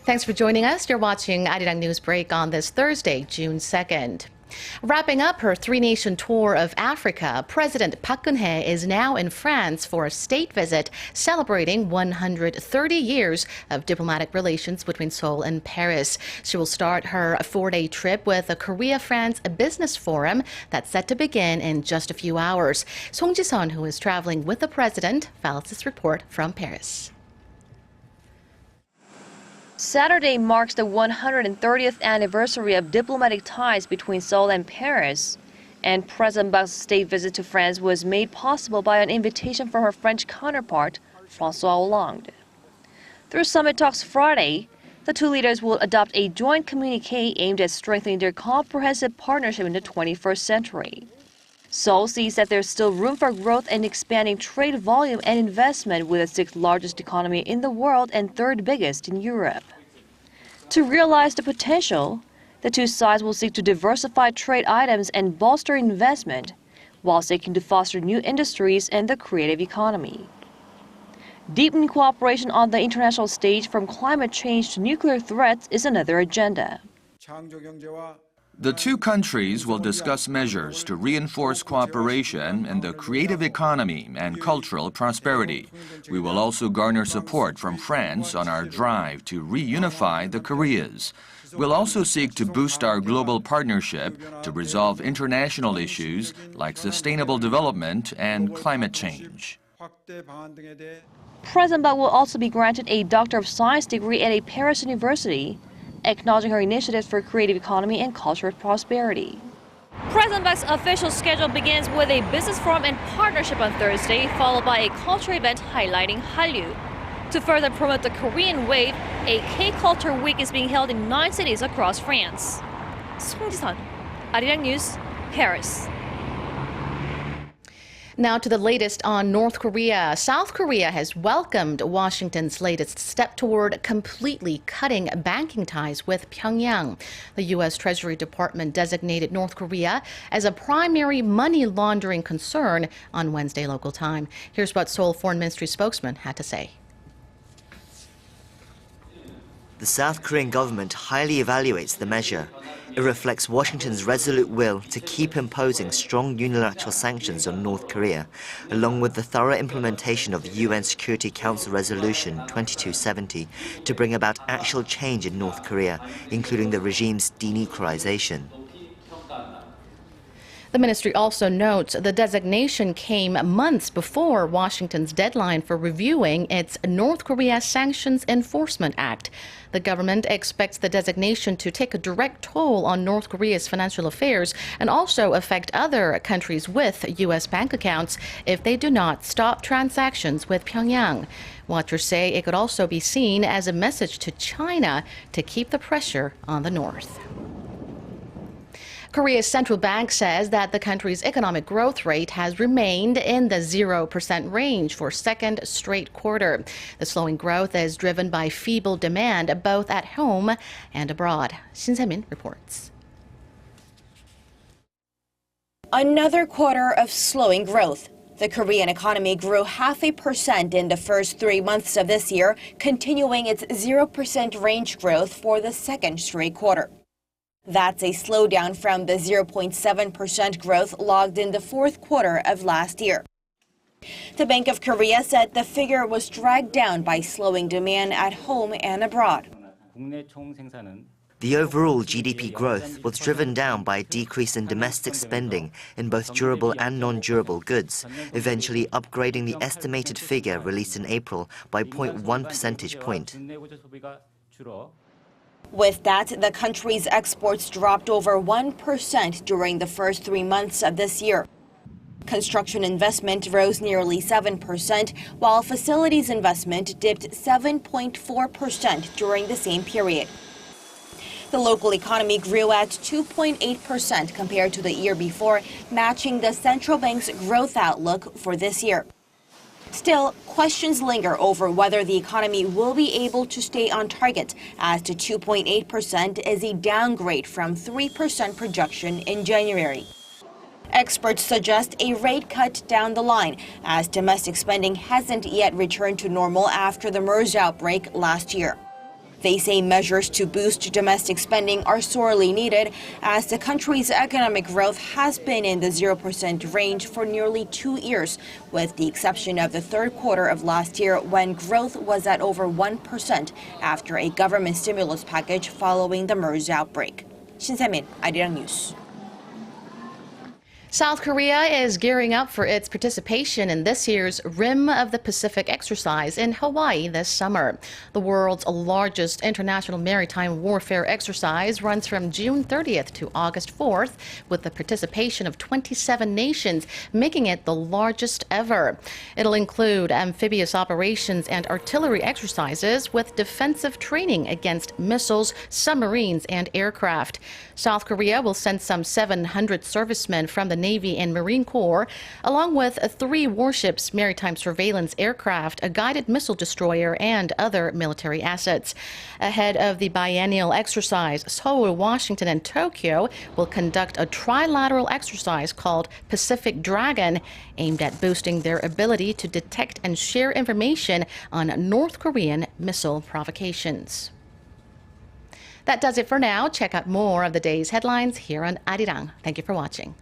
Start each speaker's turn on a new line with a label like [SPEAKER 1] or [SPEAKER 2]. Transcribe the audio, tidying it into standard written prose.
[SPEAKER 1] Thanks for joining us. You're watching Arirang News Break on this Thursday, June 2nd. Wrapping up her three-nation tour of Africa, President Park Geun-hye is now in France for a state visit celebrating 130 years of diplomatic relations between Seoul and Paris. She will start her four-day trip with a Korea-France Business Forum that's set to begin in just a few hours. Song Ji-sun, who is traveling with the president, files this report from Paris.
[SPEAKER 2] Saturday marks the 130th anniversary of diplomatic ties between Seoul and Paris, and President Park's state visit to France was made possible by an invitation from her French counterpart, François Hollande. Through summit talks Friday, the two leaders will adopt a joint communiqué aimed at strengthening their comprehensive partnership in the 21st century. Seoul sees that there's still room for growth and expanding trade volume and investment with the sixth largest economy in the world and third biggest in Europe. To realize the potential, the two sides will seek to diversify trade items and bolster investment, while seeking to foster new industries and the creative economy. Deepening cooperation on the international stage from climate change to nuclear threats is another agenda.
[SPEAKER 3] The two countries will discuss measures to reinforce cooperation in the creative economy and cultural prosperity. We will also garner support from France on our drive to reunify the Koreas. We'll also seek to boost our global partnership to resolve international issues like sustainable development and climate change.
[SPEAKER 2] President Park will also be granted a Doctor of Science degree at a Paris university, acknowledging her initiatives for creative economy and cultural prosperity. President Park's official schedule begins with a business forum and partnership on Thursday, followed by a cultural event highlighting Hallyu. To further promote the Korean wave, a K-Culture Week is being held in 9 cities across France. Song Ji-sun, Arirang News, Paris.
[SPEAKER 1] Now to the latest on North Korea. South Korea has welcomed Washington's latest step toward completely cutting banking ties with Pyongyang. The U.S. Treasury Department designated North Korea as a primary money laundering concern on Wednesday local time. Here's what Seoul Foreign Ministry spokesman had to say.
[SPEAKER 4] The South Korean government highly evaluates the measure. It reflects Washington's resolute will to keep imposing strong unilateral sanctions on North Korea, along with the thorough implementation of UN Security Council Resolution 2270 to bring about actual change in North Korea, including the regime's denuclearization.
[SPEAKER 1] The ministry also notes the designation came months before Washington's deadline for reviewing its North Korea Sanctions Enforcement Act. The government expects the designation to take a direct toll on North Korea's financial affairs and also affect other countries with U.S. bank accounts if they do not stop transactions with Pyongyang. Watchers say it could also be seen as a message to China to keep the pressure on the North. Korea's central bank says that the country's economic growth rate has remained in the 0% range for second straight quarter. The slowing growth is driven by feeble demand both at home and abroad. Shin Se-min reports.
[SPEAKER 5] Another quarter of slowing growth. The Korean economy grew 0.5% in the first 3 months of this year, continuing its 0% range growth for the second straight quarter. That's a slowdown from the 0.7% growth logged in the fourth quarter of last year. The Bank of Korea said the figure was dragged down by slowing demand at home and abroad.
[SPEAKER 4] The overall GDP growth was driven down by a decrease in domestic spending in both durable and non-durable goods, eventually upgrading the estimated figure released in April by 0.1 percentage point.
[SPEAKER 5] With that, the country's exports dropped over 1% during the first 3 months of this year. Construction investment rose nearly 7%, while facilities investment dipped 7.4% during the same period. The local economy grew at 2.8% compared to the year before, matching the central bank's growth outlook for this year. Still, questions linger over whether the economy will be able to stay on target, as the 2.8% is a downgrade from 3% projection in January. Experts suggest a rate cut down the line, as domestic spending hasn't yet returned to normal after the MERS outbreak last year. They say measures to boost domestic spending are sorely needed as the country's economic growth has been in the 0% range for nearly 2 years, with the exception of the third quarter of last year when growth was at over 1% after a government stimulus package following the MERS outbreak. 신세민, 아리랑 뉴스.
[SPEAKER 1] South Korea is gearing up for its participation in this year's Rim of the Pacific exercise in Hawaii this summer. The world's largest international maritime warfare exercise runs from June 30th to August 4th, with the participation of 27 nations, making it the largest ever. It'll include amphibious operations and artillery exercises with defensive training against missiles, submarines, and aircraft. South Korea will send some 700 servicemen from the Navy and Marine Corps, along with 3 warships, maritime surveillance aircraft, a guided missile destroyer, and other military assets. Ahead of the biennial exercise, Seoul, Washington, and Tokyo will conduct a trilateral exercise called Pacific Dragon, aimed at boosting their ability to detect and share information on North Korean missile provocations. That does it for now. Check out more of the day's headlines here on Arirang. Thank you for watching.